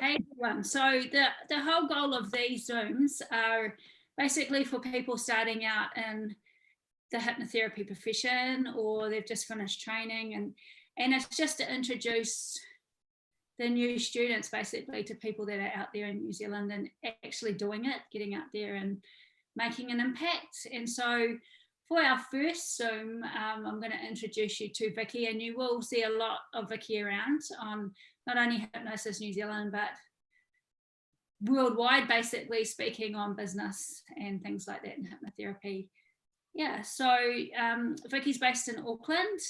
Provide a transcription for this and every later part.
Hey everyone. So the whole goal of these Zooms are basically for people starting out in the hypnotherapy profession, or they've just finished training, and it's just to introduce the new students basically to people that are out there in New Zealand and actually doing it, getting out there and making an impact. And so for our first Zoom, I'm going to introduce you to Vicky, and you will see a lot of Vicky around on not only Hypnosis New Zealand, but worldwide, basically speaking on business and things like that in hypnotherapy. Yeah, so Vicky's based in Auckland.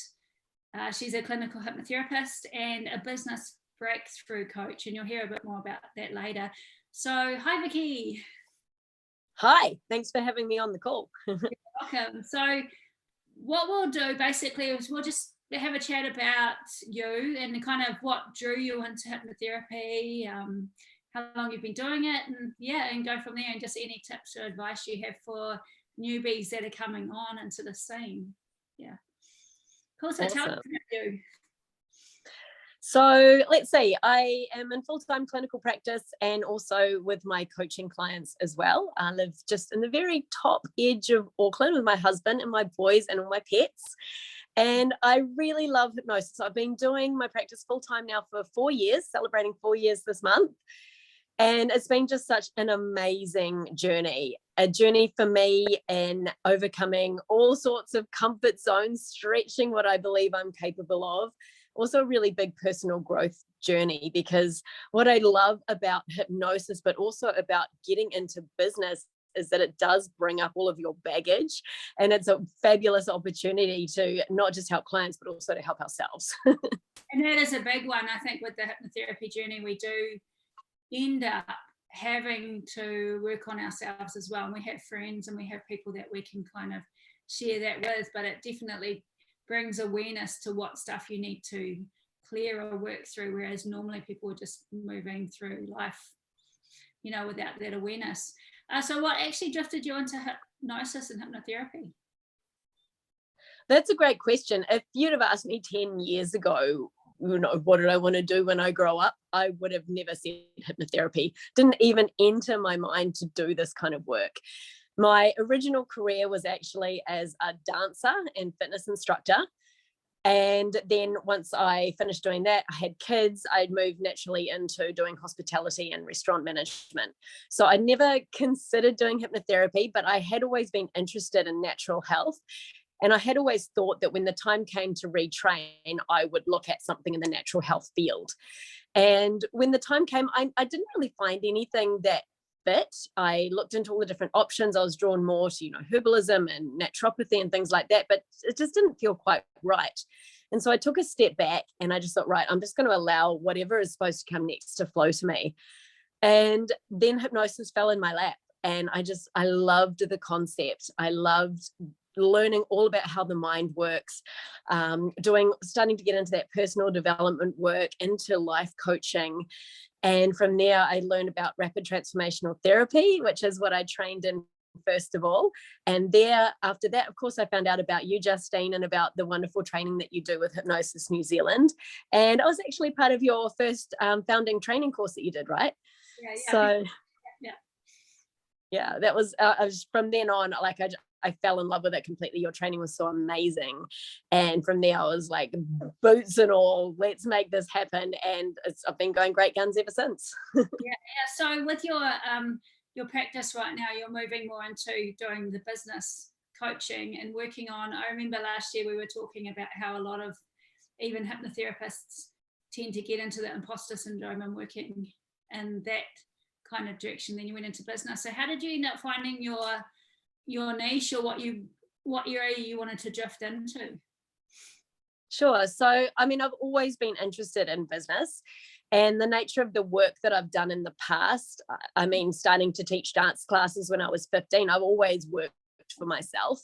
She's a clinical hypnotherapist and a business breakthrough coach, and you'll hear a bit more about that later. So hi, Vicky. Hi, thanks for having me on the call. You're welcome. So what we'll do basically is we'll just have a chat about you and kind of what drew you into hypnotherapy, how long you've been doing it, and go from there, and just any tips or advice you have for newbies that are coming on into the scene. Yeah. Cool. So awesome. Tell us about you. So let's see, I am in full-time clinical practice and also with my coaching clients as well. I live just in the very top edge of Auckland with my husband and my boys and all my pets. And I really love hypnosis. I've been doing my practice full-time now for 4 years, celebrating 4 years this month. And it's been just such an amazing journey, a journey for me in overcoming all sorts of comfort zones, stretching what I believe I'm capable of. Also a really big personal growth journey, because what I love about hypnosis, but also about getting into business, is that it does bring up all of your baggage, and it's a fabulous opportunity to not just help clients, but also to help ourselves. And that is a big one. I think with the hypnotherapy journey, we do end up having to work on ourselves as well. And we have friends and we have people that we can kind of share that with, but it definitely brings awareness to what stuff you need to clear or work through, whereas normally people are just moving through life, without that awareness. So what actually drifted you into hypnosis and hypnotherapy? That's a great question. If you'd have asked me 10 years ago, what did I want to do when I grow up, I would have never said hypnotherapy. Didn't even enter my mind to do this kind of work. My original career was actually as a dancer and fitness instructor. And then once I finished doing that, I had kids, I'd moved naturally into doing hospitality and restaurant management. So I never considered doing hypnotherapy, but I had always been interested in natural health. And I had always thought that when the time came to retrain, I would look at something in the natural health field. And when the time came, I didn't really find anything that fit. I looked into all the different options. I was drawn more to, herbalism and naturopathy and things like that, but it just didn't feel quite right. And so I took a step back and I just thought, right, I'm just going to allow whatever is supposed to come next to flow to me. And then hypnosis fell in my lap. And I loved the concept. I loved learning all about how the mind works, starting to get into that personal development work, into life coaching. And from there, I learned about rapid transformational therapy, which is what I trained in first of all. And after that, of course, I found out about you, Justine, and about the wonderful training that you do with Hypnosis New Zealand. And I was actually part of your first founding training course that you did, right? Yeah. So, yeah, that was, I was from then on, I fell in love with it completely. Your training was so amazing. And from there, I was like, boots and all, let's make this happen. And I've been going great guns ever since. Yeah. So with your practice right now, you're moving more into doing the business coaching and working on, I remember last year we were talking about how a lot of even hypnotherapists tend to get into the imposter syndrome and working in that kind of direction. Then you went into business. So how did you end up finding your niche, or what area you wanted to drift into? Sure. So, I've always been interested in business, and the nature of the work that I've done in the past, starting to teach dance classes when I was 15, I've always worked for myself.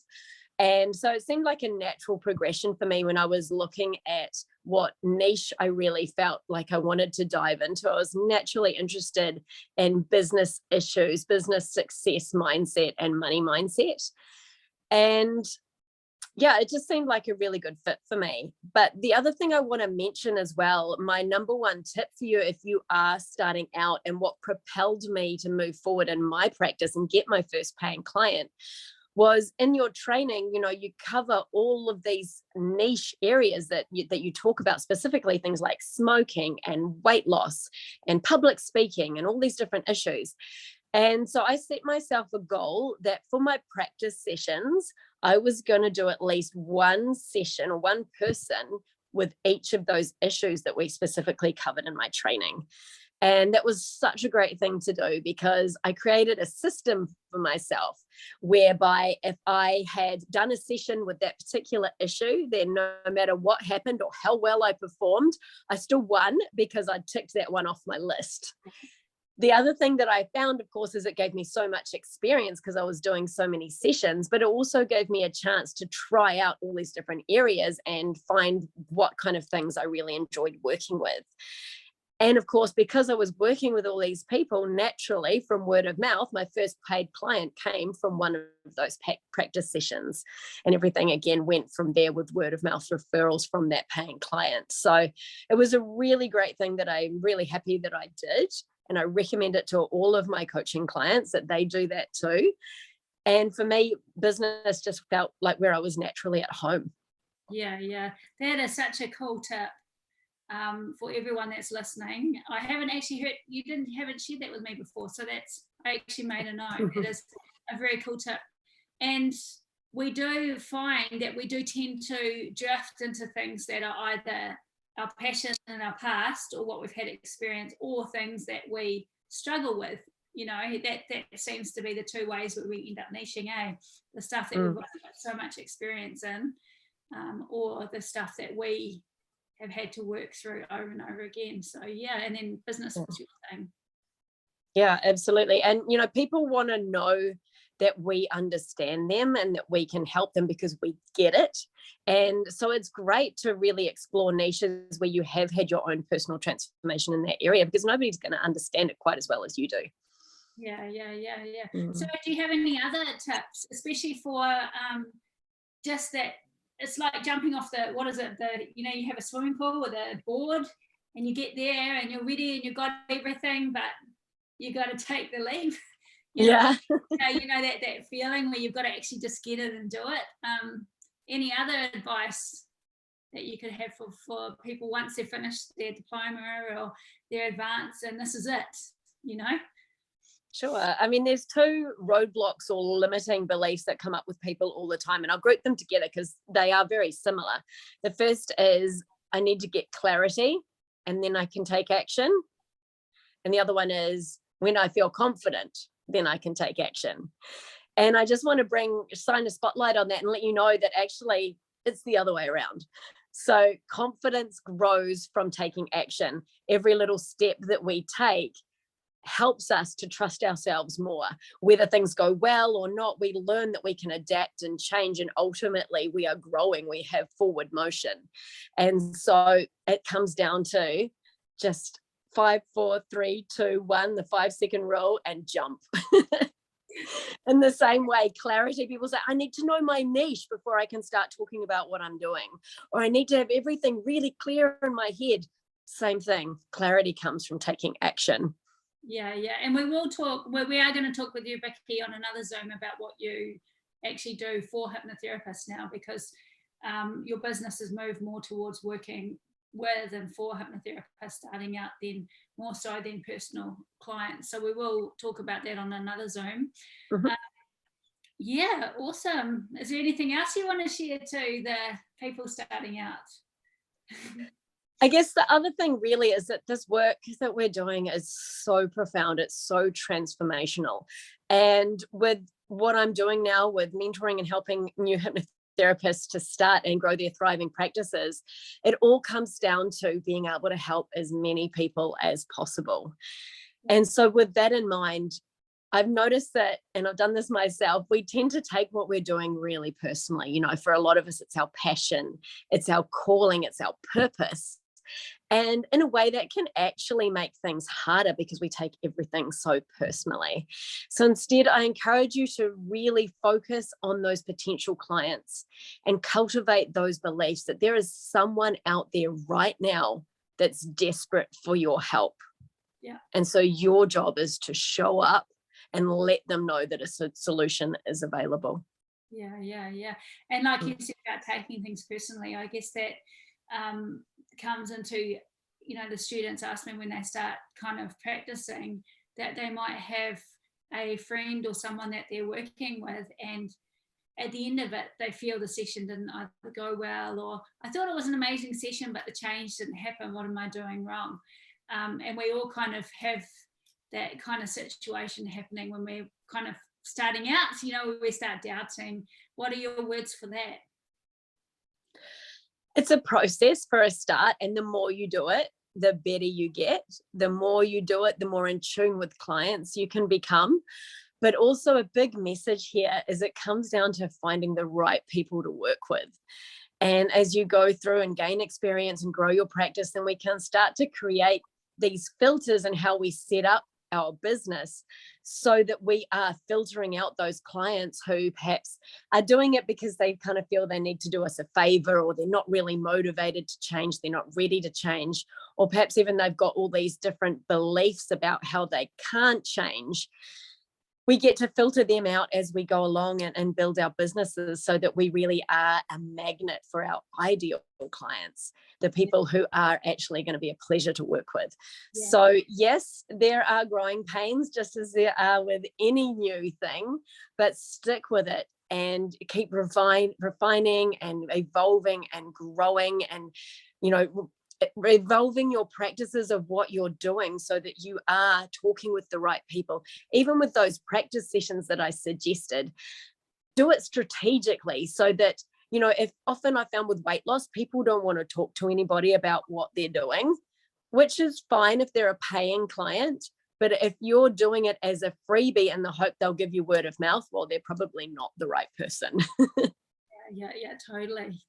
And so it seemed like a natural progression for me when I was looking at what niche I really felt like I wanted to dive into. I was naturally interested in business issues, business success mindset, and money mindset. And Yeah, it just seemed like a really good fit for me. But the other thing I want to mention as well, my number one tip for you if you are starting out, and what propelled me to move forward in my practice and get my first paying client, was in your training, you cover all of these niche areas that you talk about, specifically things like smoking and weight loss and public speaking and all these different issues. And so I set myself a goal that for my practice sessions, I was going to do at least one session or one person with each of those issues that we specifically covered in my training. And that was such a great thing to do, because I created a system for myself whereby if I had done a session with that particular issue, then no matter what happened or how well I performed, I still won because I ticked that one off my list. The other thing that I found, of course, is it gave me so much experience because I was doing so many sessions, but it also gave me a chance to try out all these different areas and find what kind of things I really enjoyed working with. And of course, because I was working with all these people, naturally, from word of mouth, my first paid client came from one of those practice sessions. And everything, again, went from there with word of mouth referrals from that paying client. So it was a really great thing that I'm really happy that I did. And I recommend it to all of my coaching clients that they do that too. And for me, business just felt like where I was naturally at home. Yeah. That is such a cool tip. For everyone that's listening. I haven't actually heard, haven't shared that with me before. So I actually made a note. It is a very cool tip. And we do find that we do tend to drift into things that are either our passion in our past or what we've had experience, or things that we struggle with. That seems to be the two ways that we end up niching, the stuff that we've got so much experience in, or the stuff that we have had to work through over and over again. So and then business was your thing. Yeah, absolutely. And people want to know that we understand them and that we can help them because we get it. And so it's great to really explore niches where you have had your own personal transformation in that area, because nobody's going to understand it quite as well as you do. Yeah. So do you have any other tips, especially for just that? It's like jumping off you have a swimming pool with a board, and you get there and you're ready and you've got everything, but you got to take the leap. That feeling where you've got to actually just get it and do it. Any other advice that you could have for people once they've finished their diploma or their advance and this is it, Sure. I mean, there's two roadblocks or limiting beliefs that come up with people all the time, and I'll group them together because they are very similar. The first is, I need to get clarity and then I can take action. And the other one is, when I feel confident, then I can take action. And I just want to shine a spotlight on that and let you know that actually it's the other way around. So confidence grows from taking action. Every little step that we take helps us to trust ourselves more. Whether things go well or not, we learn that we can adapt and change, and ultimately we are growing, we have forward motion. And so it comes down to just 5, 4, 3, 2, 1, the 5-second rule, and jump. In the same way, clarity, people say, I need to know my niche before I can start talking about what I'm doing, or I need to have everything really clear in my head. Same thing, clarity comes from taking action. Yeah. And we will talk, we are going to talk with you, Vicky, on another Zoom about what you actually do for hypnotherapists now, because your business has moved more towards working with and for hypnotherapists starting out, then more so than personal clients. So we will talk about that on another Zoom. Yeah, awesome. Is there anything else you want to share to the people starting out? I guess the other thing really is that this work that we're doing is so profound. It's so transformational. And with what I'm doing now with mentoring and helping new hypnotherapists to start and grow their thriving practices, it all comes down to being able to help as many people as possible. And so with that in mind, I've noticed that, and I've done this myself, we tend to take what we're doing really personally. For a lot of us, it's our passion, it's our calling, it's our purpose. And in a way that can actually make things harder because we take everything so personally. So instead, I encourage you to really focus on those potential clients and cultivate those beliefs that there is someone out there right now that's desperate for your help. Yeah. And so your job is to show up and let them know that a solution is available. Yeah. And like you said about taking things personally, I guess that comes into, the students ask me when they start kind of practicing that they might have a friend or someone that they're working with, and at the end of it, they feel the session didn't either go well, or I thought it was an amazing session, but the change didn't happen. What am I doing wrong? And we all kind of have that kind of situation happening when we're kind of starting out, we start doubting. What are your words for that? It's a process for a start, and the more you do it, the better you get. The more you do it, the more in tune with clients you can become. But also a big message here is it comes down to finding the right people to work with. And as you go through and gain experience and grow your practice, then we can start to create these filters in how we set up our business so that we are filtering out those clients who perhaps are doing it because they kind of feel they need to do us a favor, or they're not really motivated to change, they're not ready to change, or perhaps even they've got all these different beliefs about how they can't change. We get to filter them out as we go along and build our businesses so that we really are a magnet for our ideal clients, the people who are actually going to be a pleasure to work with. Yeah. So yes, there are growing pains, just as there are with any new thing, but stick with it and keep refining and evolving and growing and, evolving your practices of what you're doing so that you are talking with the right people. Even with those practice sessions that I suggested, do it strategically so that, if often I found with weight loss, people don't want to talk to anybody about what they're doing, which is fine if they're a paying client. But if you're doing it as a freebie in the hope they'll give you word of mouth, well, they're probably not the right person. Yeah, totally.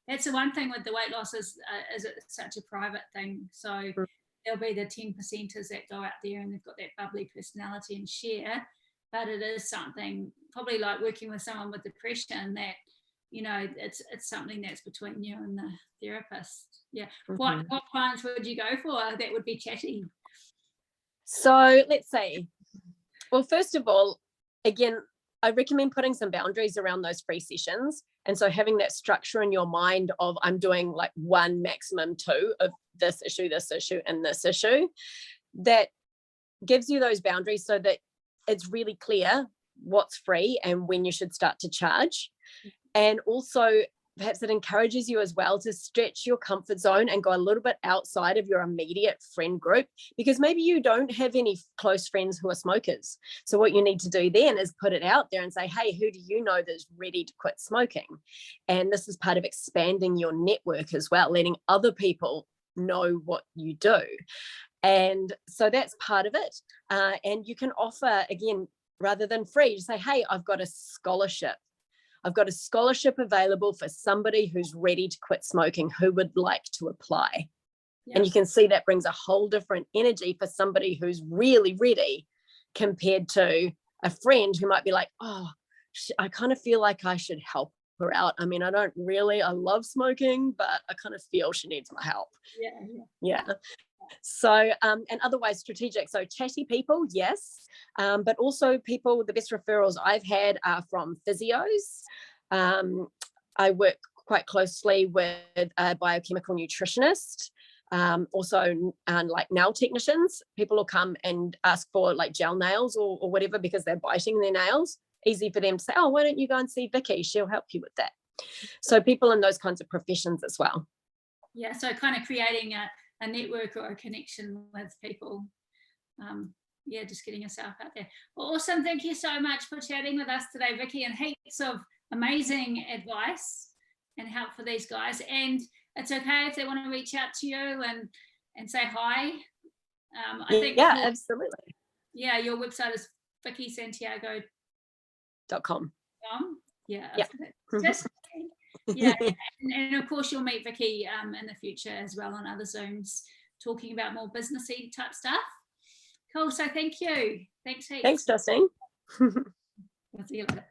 That's the one thing with the weight loss is it's such a private thing. So there'll be the 10%ers that go out there and they've got that bubbly personality and share, but it is something probably like working with someone with depression that, it's something that's between you and the therapist. Yeah. Mm-hmm. What clients would you go for that would be chatty? So let's say, well, first of all, again, I recommend putting some boundaries around those free sessions. And so having that structure in your mind of I'm doing like one, maximum two of this issue, and this issue, that gives you those boundaries so that it's really clear what's free and when you should start to charge. And also perhaps it encourages you as well to stretch your comfort zone and go a little bit outside of your immediate friend group, because maybe you don't have any close friends who are smokers. So what you need to do then is put it out there and say, hey, who do you know that's ready to quit smoking? And this is part of expanding your network as well, letting other people know what you do. And so that's part of it. And you can offer, again, rather than free, just say, hey, I've got a scholarship available for somebody who's ready to quit smoking who would like to apply. Yeah. And you can see that brings a whole different energy for somebody who's really ready compared to a friend who might be like, oh, I kind of feel like I should help her out. I mean, I love smoking, but I kind of feel she needs my help. Yeah. So, and otherwise strategic. So chatty people, yes. But also people, the best referrals I've had are from physios. I work quite closely with a biochemical nutritionist. Also like nail technicians. People will come and ask for like gel nails or whatever because they're biting their nails. Easy for them to say, oh, why don't you go and see Vicky? She'll help you with that. So people in those kinds of professions as well. Yeah, so kind of creating a network or a connection with people. Just getting yourself out there. Well, awesome. Thank you so much for chatting with us today, Vicky, and heaps of amazing advice and help for these guys. And it's okay if they want to reach out to you and say hi. I think absolutely. Yeah, your website is vickysantiago.com. .com. Yeah. Just Yeah, and of course you'll meet Vicky in the future as well on other Zooms, talking about more businessy type stuff. Cool, so thank you. Thanks heaps. Thanks, Justine. We'll see you later.